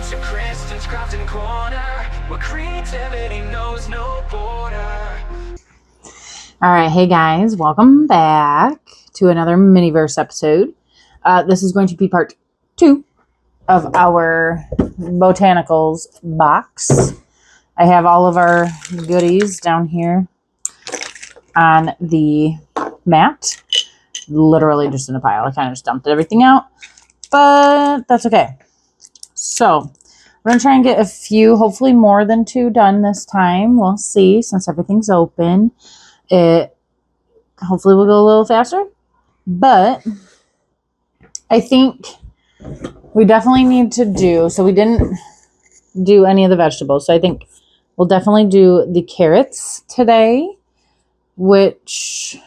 to Kristin's Crafting Corner, where creativity knows no border. All right, hey guys, welcome back to another Miniverse episode. This is going to be part 2 of our Botanicals box. I have all of our goodies down here on the mat, literally just in a pile. I kind of just dumped everything out, but that's okay. So we're going to try and get a few, hopefully more than 2 done this time. We'll see, since everything's open. It hopefully will go a little faster, but I think we definitely need to do, so we didn't do any of the vegetables, so I think we'll definitely do the carrots today, which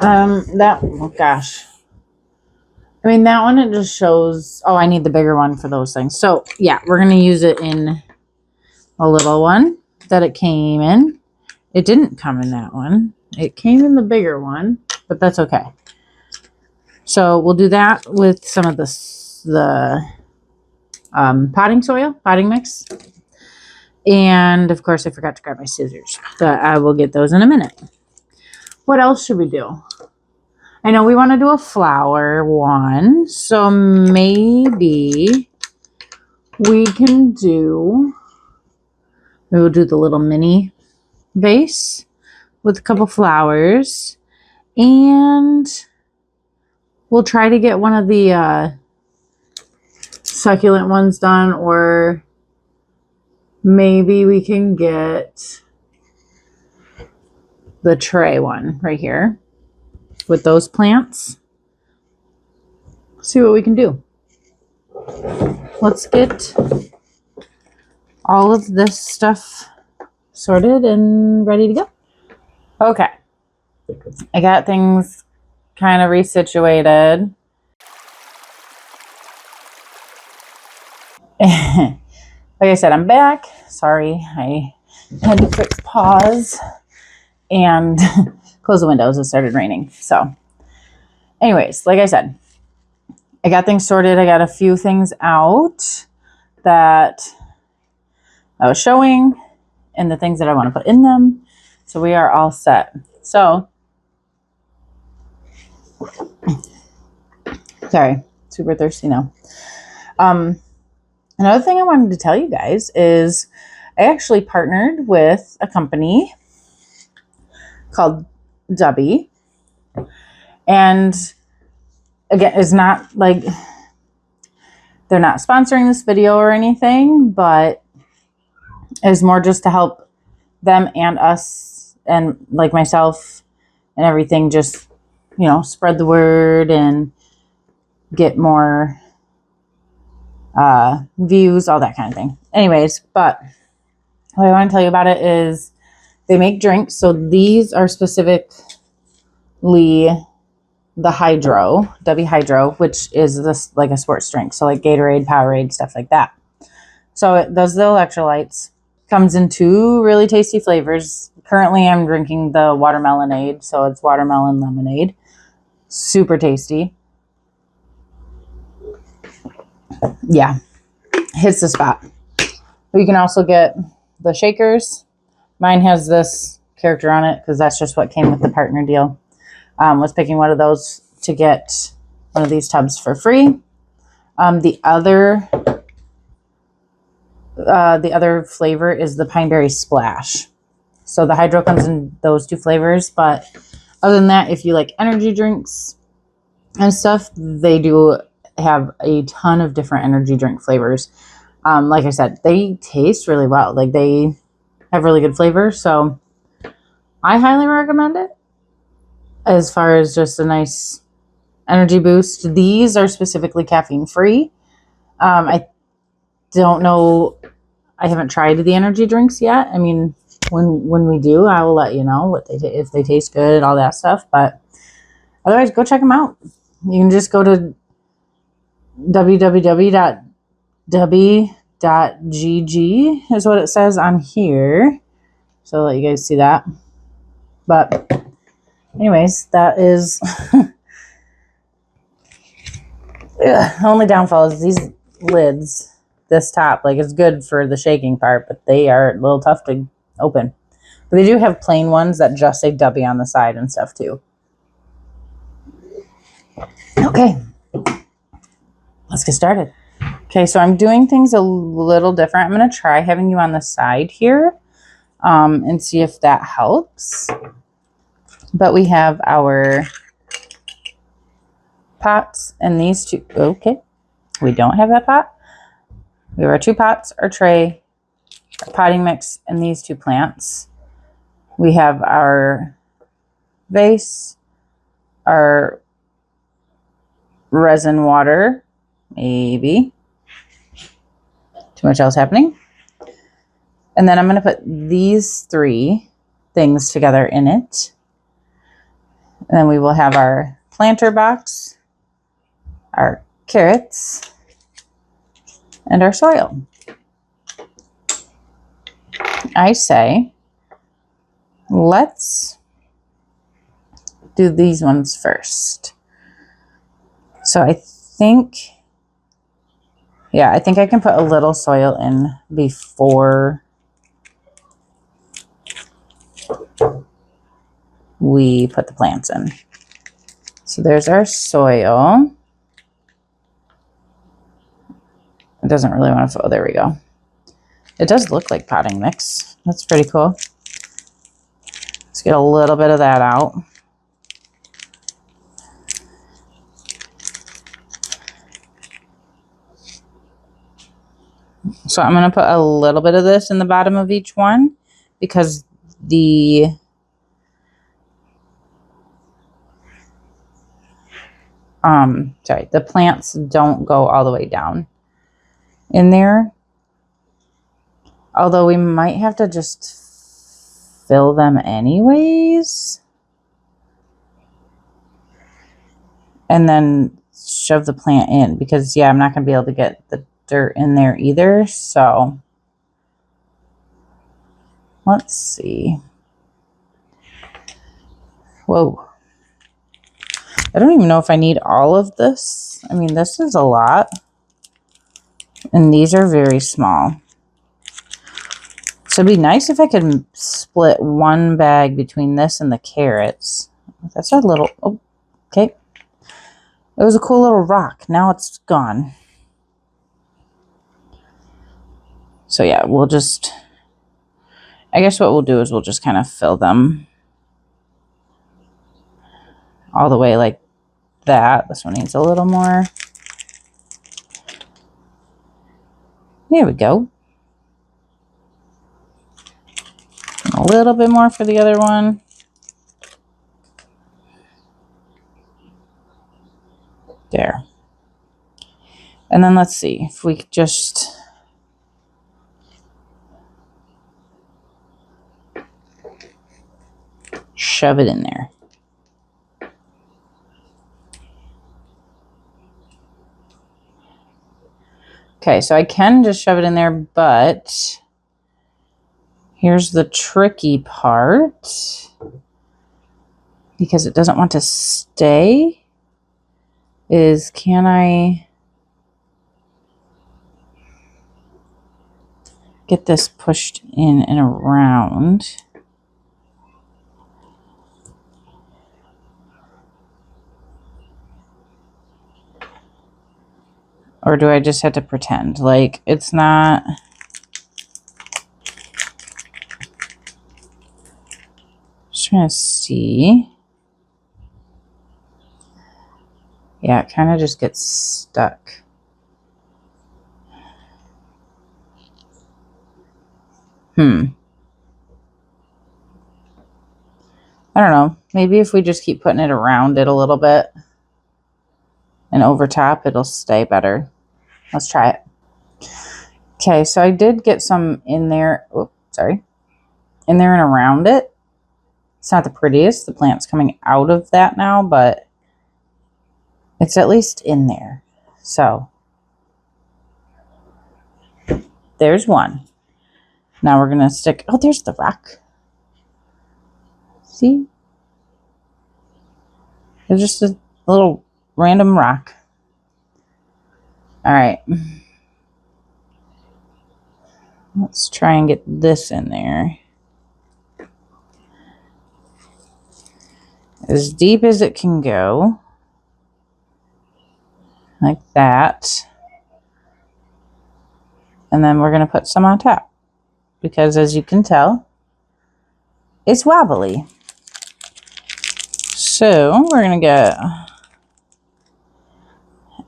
oh gosh, I mean, that one, it just shows, oh, I need the bigger one for those things. So yeah, we're going to use it in a little one that it came in. It didn't come in that one. It came in the bigger one, but that's okay. So we'll do that with some of the potting mix. And of course, I forgot to grab my scissors, but I will get those in a minute. What else should we do? I know we want to do a flower one, so maybe we'll do the little mini vase with a couple flowers, and we'll try to get one of the succulent ones done, or maybe we can get the tray one right here with those plants. See what we can do. Let's get all of this stuff sorted and ready to go. Okay. I got things kind of resituated. Like I said, I'm back. Sorry, I had to quick pause and close the windows. It started raining. So anyways, like I said, I got things sorted. I got a few things out that I was showing and the things that I want to put in them. So we are all set. So, sorry, super thirsty now. Another thing I wanted to tell you guys is I actually partnered with a company called Dubby. And again, it's not like they're not sponsoring this video or anything, but it's more just to help them and us and like myself and everything, just, you know, spread the word and get more views, all that kind of thing. Anyways, but what I want to tell you about it is they make drinks. So these are specifically the Hydro, W Hydro, which is this like a sports drink. So like Gatorade, Powerade, stuff like that. So it does the electrolytes. Comes in 2 really tasty flavors. Currently I'm drinking the watermelonade. So it's watermelon lemonade. Super tasty. Yeah, hits the spot. But you can also get the shakers. Mine has this character on it because that's just what came with the partner deal. Was picking one of those to get one of these tubs for free. The other flavor is the Pineberry Splash. So the Hydro comes in those 2 flavors, but other than that, if you like energy drinks and stuff, they do have a ton of different energy drink flavors. Like I said, they taste really well. Like they have really good flavor. So I highly recommend it as far as just a nice energy boost. These are specifically caffeine free. I don't know. I haven't tried the energy drinks yet. I mean, when we do, I will let you know what if they taste good, all that stuff. But otherwise, go check them out. You can just go to www.dubby.gg is what it says on here. So I'll let you guys see that. But anyways, that is the only downfall is these lids. This top, like, it's good for the shaking part, but they are a little tough to open. But they do have plain ones that just say Debbie on the side and stuff too. Okay, let's get started. Okay, so I'm doing things a little different. I'm going to try having you on the side here and see if that helps. But we have our pots and these two. Okay, we don't have that pot. We have our 2 pots, our tray, our potting mix, and these 2 plants. We have our vase, our resin water, maybe. Too much else happening. And then I'm going to put these 3 things together in it. And then we will have our planter box, our carrots, and our soil. I say, let's do these ones first. So I think I can put a little soil in before we put the plants in. So there's our soil. It doesn't really want to, oh, there we go. It does look like potting mix. That's pretty cool. Let's get a little bit of that out. So I'm going to put a little bit of this in the bottom of each one because the plants don't go all the way down in there. Although we might have to just fill them anyways. And then shove the plant in because, yeah, I'm not going to be able to get the dirt in there either. So let's see. Whoa. I don't even know if I need all of this. I mean, this is a lot. And these are very small. So it'd be nice if I could split 1 bag between this and the carrots. That's a little, oh, okay. It was a cool little rock. Now it's gone. So yeah, we'll just, I guess what we'll do is we'll just kind of fill them all the way like that. This one needs a little more. There we go. A little bit more for the other one. There. And then let's see if we could just shove it in there. Okay, so I can just shove it in there, but here's the tricky part because it doesn't want to stay. Is can I get this pushed in and around? Or do I just have to pretend like it's not? Just trying to see. Yeah, it kind of just gets stuck. I don't know. Maybe if we just keep putting it around it a little bit and over top, it'll stay better. Let's try it. Okay, so I did get some in there. Oh, sorry. In there and around it. It's not the prettiest. The plant's coming out of that now, but it's at least in there. So there's one. Now we're going to stick, oh, there's the rock. See? There's just a little random rock. All right. Let's try and get this in there. As deep as it can go. Like that. And then we're going to put some on top. Because as you can tell, it's wobbly. So we're going to get...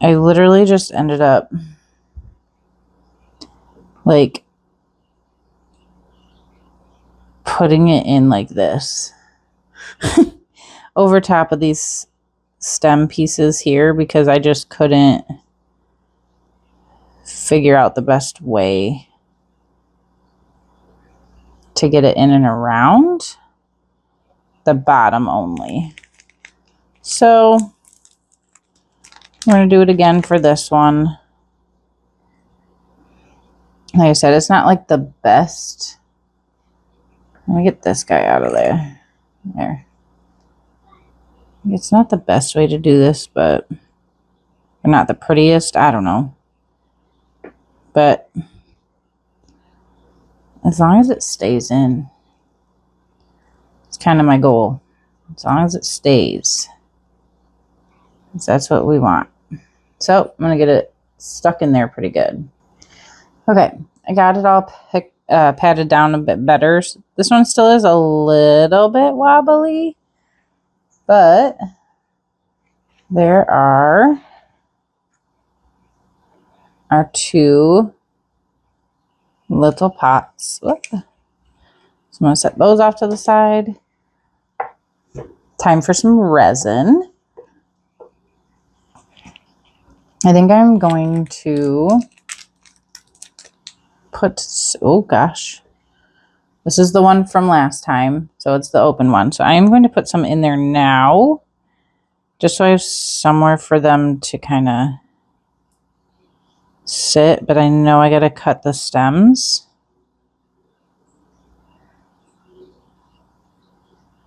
I literally just ended up like putting it in like this over top of these stem pieces here because I just couldn't figure out the best way to get it in and around the bottom only. So I'm going to do it again for this one. Like I said, it's not like the best. Let me get this guy out of there. There. It's not the best way to do this, but or not the prettiest. I don't know. But as long as it stays in, it's kind of my goal. As long as it stays. That's what we want. So I'm going to get it stuck in there pretty good. Okay, I got it all patted down a bit better. This one still is a little bit wobbly, but there are our two little pots. Whoop. So I'm going to set those off to the side. Time for some resin. I think I'm going to put, oh gosh, this is the one from last time, so it's the open one. So I'm going to put some in there now, just so I have somewhere for them to kind of sit, but I know I got to cut the stems.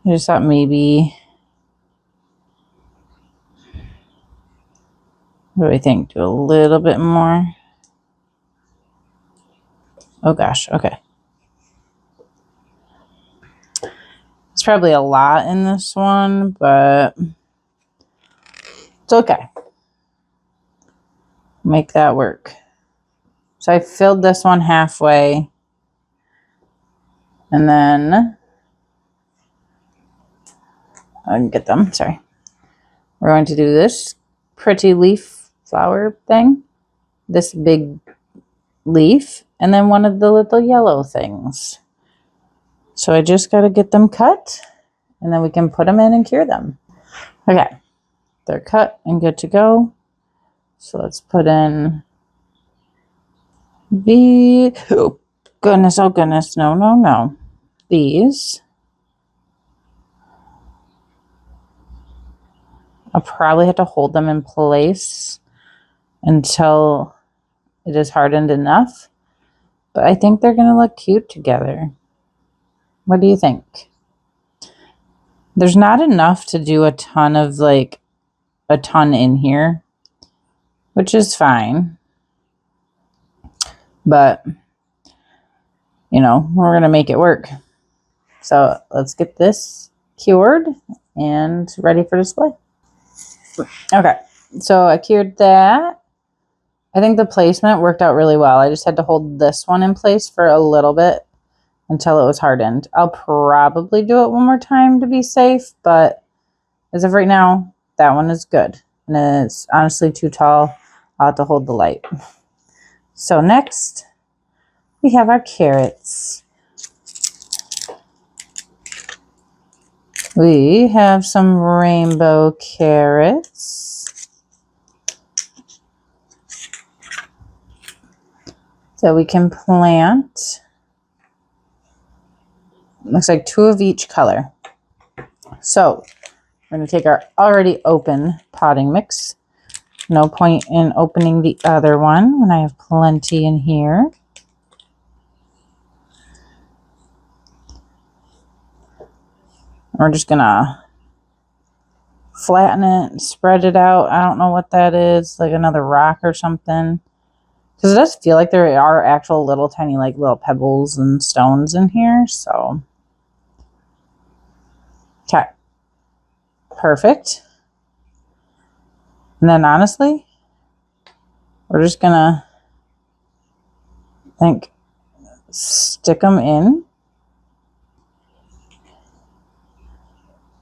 I just thought maybe, what do I think? Do a little bit more. Oh gosh, okay. It's probably a lot in this one, but it's okay. Make that work. So I filled this one halfway. And then I can get them, sorry. We're going to do this pretty leaf flower thing. This big leaf. And then one of the little yellow things. So I just got to get them cut. And then we can put them in and cure them. Okay. They're cut and good to go. So let's put in the, oh goodness, no. These. I'll probably have to hold them in place until it is hardened enough. But I think they're going to look cute together. What do you think? There's not enough to do a ton of like a ton in here, which is fine. But, you know, we're going to make it work. So let's get this cured and ready for display. Okay, so I cured that. I think the placement worked out really well. I just had to hold this one in place for a little bit until it was hardened. I'll probably do it one more time to be safe, but as of right now, that one is good. And it's honestly too tall. I'll have to hold the light. So next, we have our carrots. We have some rainbow carrots. So we can plant, looks like 2 of each color. So we're going to take our already open potting mix. No point in opening the other one when I have plenty in here. We're just going to flatten it, spread it out. I don't know what that is, like another rock or something. Because it does feel like there are actual little tiny like little pebbles and stones in here. So, okay. Perfect. And then honestly, we're just gonna stick them in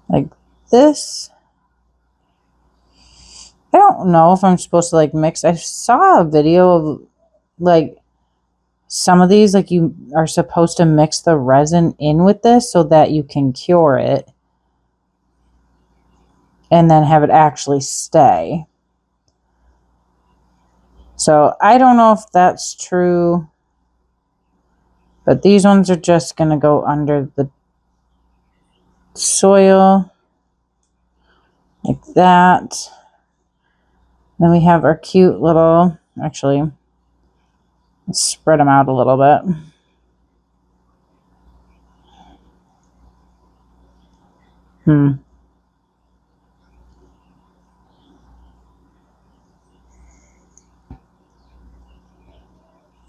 like this. I don't know if I'm supposed to like mix. I saw a video of like some of these, like you are supposed to mix the resin in with this so that you can cure it and then have it actually stay. So I don't know if that's true, but these ones are just going to go under the soil like that. Then we have our cute little, actually, let's spread them out a little bit.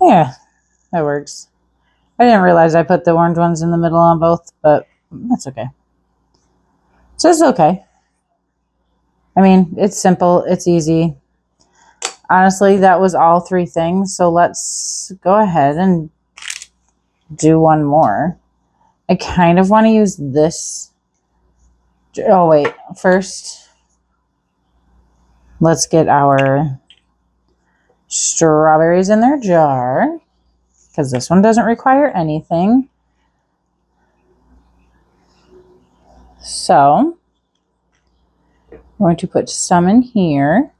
Yeah, that works. I didn't realize I put the orange ones in the middle on both, but that's okay. So it's okay. I mean, it's simple. It's easy. Honestly, that was all 3 things. So let's go ahead and do one more. I kind of want to use this. Oh, wait. First, let's get our strawberries in their jar, because this one doesn't require anything. So I'm going to put some in here.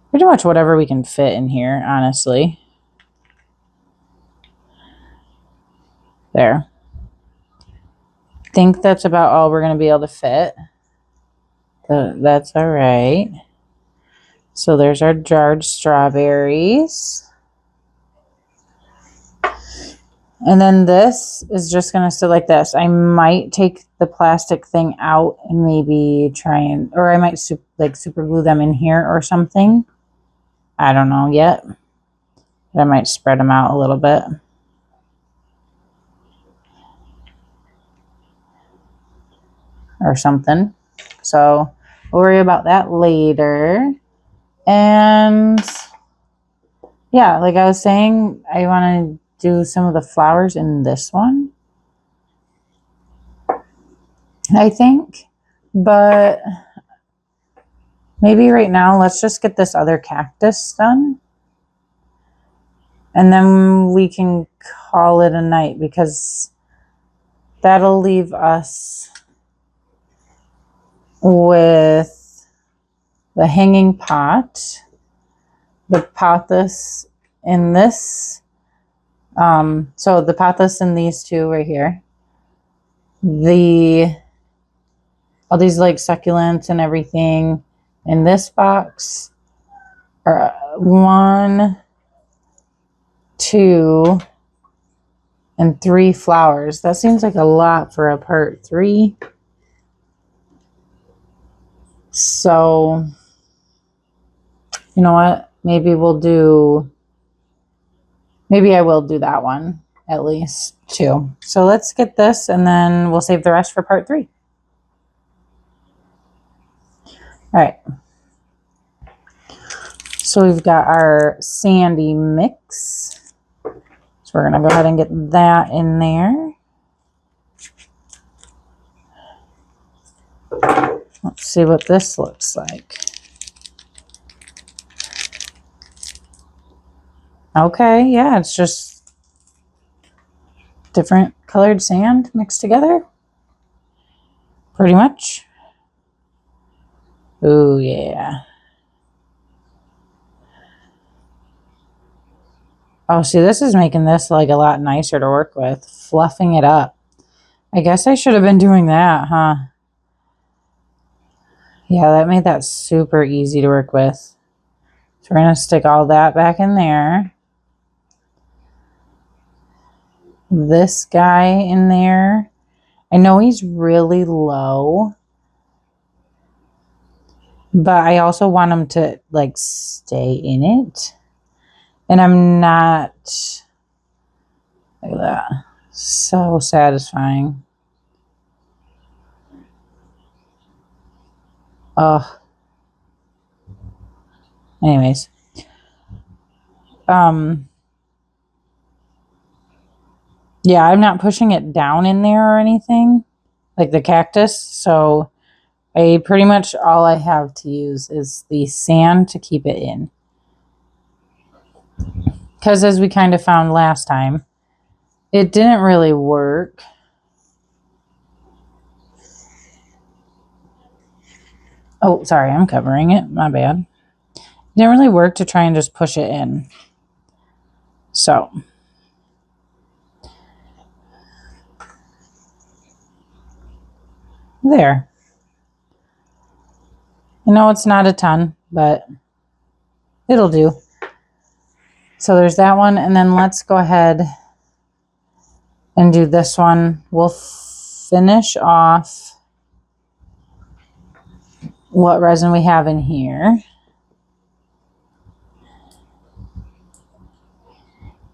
Pretty much whatever we can fit in here, honestly. There. I think that's about all we're going to be able to fit. That's all right. So there's our jarred strawberries. And then this is just going to sit like this. I might take the plastic thing out and maybe try and, or I might super glue them in here or something. I don't know yet. But I might spread them out a little bit. Or something. So we'll worry about that later. And yeah, like I was saying, I want to do some of the flowers in this one, I think. But maybe right now, let's just get this other cactus done. And then we can call it a night, because that'll leave us with the hanging pot, the pothos in this. So the pothos in these 2 right here. All these like succulents and everything in this box are 1, 2, and 3 flowers. That seems like a lot for a part 3. So, you know what? Maybe I will do that one at least 2. So let's get this and then we'll save the rest for part 3. All right. So we've got our sandy mix. So we're going to go ahead and get that in there. Let's see what this looks like. Okay, yeah, it's just different colored sand mixed together. Pretty much. Ooh, yeah. Oh, see, this is making this like a lot nicer to work with. Fluffing it up. I guess I should have been doing that, huh? Yeah, that made that super easy to work with. So we're going to stick all that back in there. This guy in there. I know he's really low. But I also want them to like stay in it. And I'm not, look at that. So satisfying. Oh. Anyways. Yeah, I'm not pushing it down in there or anything, like the cactus. So pretty much all I have to use is the sand to keep it in. Because as we kind of found last time, it didn't really work. Oh, sorry, I'm covering it. My bad. It didn't really work to try and just push it in. So. There. I know it's not a ton, but it'll do. So there's that one. And then let's go ahead and do this one. We'll finish off what resin we have in here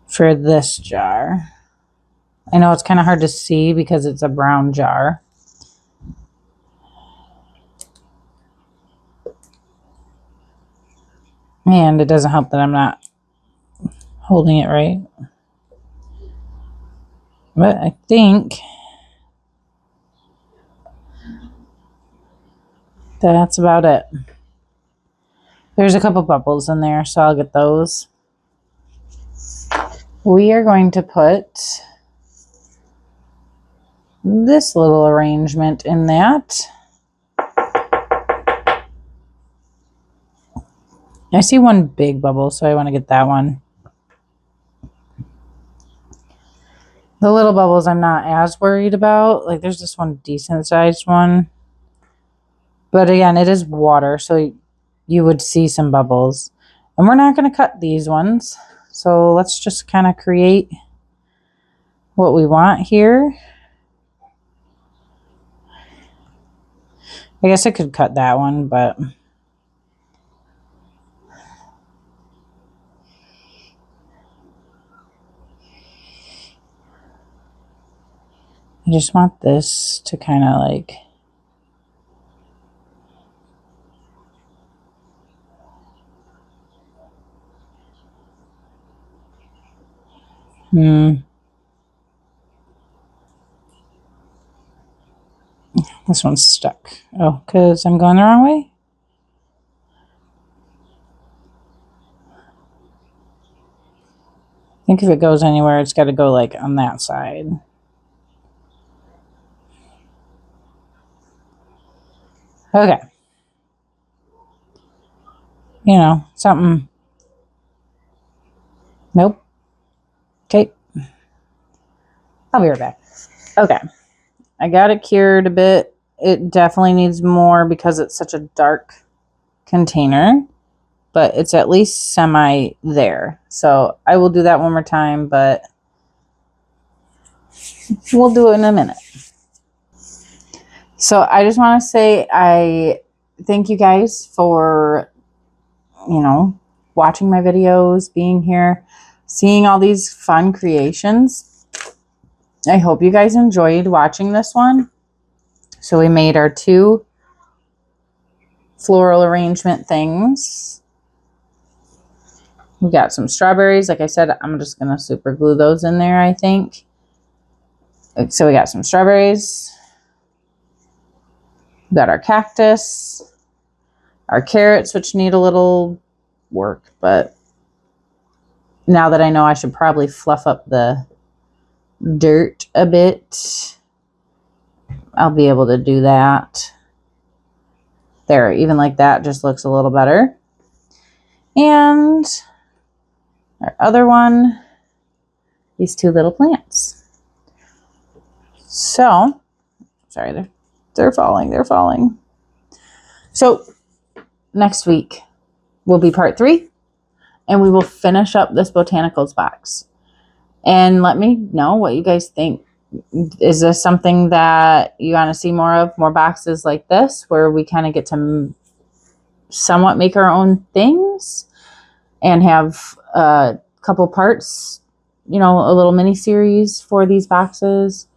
for this jar. I know it's kind of hard to see because it's a brown jar. And it doesn't help that I'm not holding it right. But I think that's about it. There's a couple bubbles in there, so I'll get those. We are going to put this little arrangement in that. I see one big bubble, so I want to get that one. The little bubbles I'm not as worried about. Like there's this one decent sized one. But again, it is water, so you would see some bubbles. And we're not going to cut these ones. So let's just kind of create what we want here. I guess I could cut that one, but I just want this to kind of like this one's stuck. Oh, because I'm going the wrong way? I think if it goes anywhere, it's got to go like on that side. Okay. You know, something. Nope. Okay. I'll be right back. Okay. I got it cured a bit. It definitely needs more because it's such a dark container, but it's at least semi there. So I will do that one more time, but we'll do it in a minute. So I just want to say I thank you guys for, you know, watching my videos, being here, seeing all these fun creations. I hope you guys enjoyed watching this one. So we made our 2 floral arrangement things. We got some strawberries. Like I said, I'm just going to super glue those in there, I think. So we got some strawberries. We got our cactus. Our carrots, which need a little work, but now that I know I should probably fluff up the dirt a bit, I'll be able to do that. There, even like that just looks a little better. And our other one, these 2 little plants. So, sorry, they're falling. So, next week will be part 3, and we will finish up this Botanicals box. And let me know what you guys think. Is this something that you want to see more of? More boxes like this where we kind of get to somewhat make our own things and have a couple parts, you know, a little mini series for these boxes?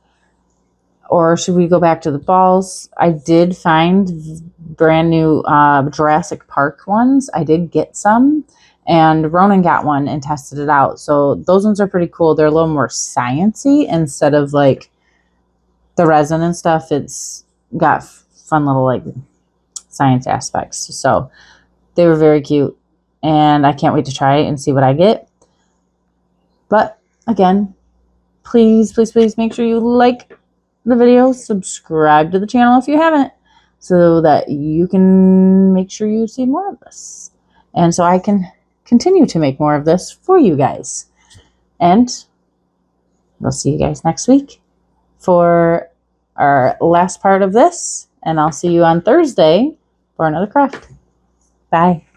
Or should we go back to the balls? I did find brand new Jurassic Park ones. I did get some, and Ronan got one and tested it out. So those ones are pretty cool. They're a little more sciencey instead of like the resin and stuff. It's got fun little like science aspects. So they were very cute, and I can't wait to try it and see what I get. But again, please, please, please make sure you like the video, subscribe to the channel if you haven't, so that you can make sure you see more of this, and so I can continue to make more of this for you guys. And we'll see you guys next week for our last part of this, and I'll see you on Thursday for another craft. Bye.